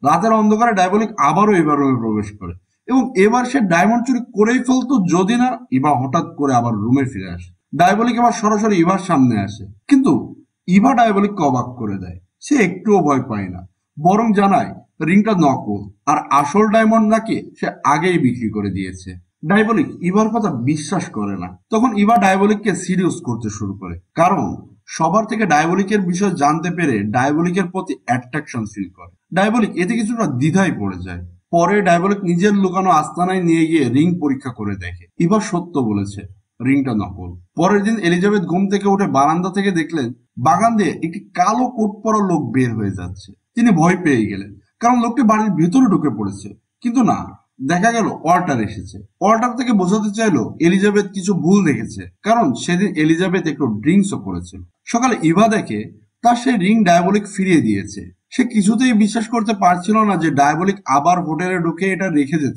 রাতের অন্ধকারে ডায়াবলিক আবারও ইভার রুমে প্রবেশ করে এবং এবার সে ডায়মন্ড চুরি করেই ফেলতো যদি না ইভা হঠাৎ করে আবার রুমে ফিরে আসে। ডায়াবলিক আবার সরাসরি ইভার সামনে আসে, কিন্তু ইভা ডায়াবলিককে অবাক করে দেয়। সে একটুও ভয় পায় না, বরং জানায় রিংটা নকল আর আসল ডায়মন্ড নাকি সে আগেই বিক্রি করে দিয়েছে। ডায়াবলিক ইভার কথা বিশ্বাস করে না। তখন ইভা ডায়াবলিককে সিরিয়াস করতে শুরু করে, কারণ সবার থেকে ডায়াবলিকের বিষয় জানতে পেরে ডায়াবলিকের প্রতি অ্যাট্রাকশন ফিল করে। ডায়াবলিক এতে কিছুটা দ্বিধায় পড়ে যায়। পরে ডায়াবলিক নিজের লুকানো আস্তানায় নিয়ে গিয়ে রিং পরীক্ষা করে দেখে। ইভা সত্য বলেছে, রিংটা নকল। পরের দিন এলিজাবেথ ঘুম থেকে উঠে বারান্দা থেকে দেখলেন বাগান দিয়ে একটি কালো কোট পরা লোক বের হয়ে যাচ্ছে। তিনি ভয় পেয়ে গেলেন, কারণ লোকটি বাড়ির ভিতরে ঢুকে পড়েছে। কিন্তু না, দেখা গেল ওয়াল্টার এসেছে। ওয়াল্টার থেকে বোঝাতে চাইলো এলিজাবেথ কিছু ভুল দেখেছে, কারণ সেদিন এলিজাবেথ একটু ড্রিঙ্কসও করেছিল। সকালে ইভা দেখে তার সেই রিং ডায়াবলিক ফিরিয়ে দিয়েছে। সে কিছুতেই বিশ্বাস করতে পারছিল না যে ডায়াবলিক আবার হোটেলে ঢুকে এটা রেখে যেতে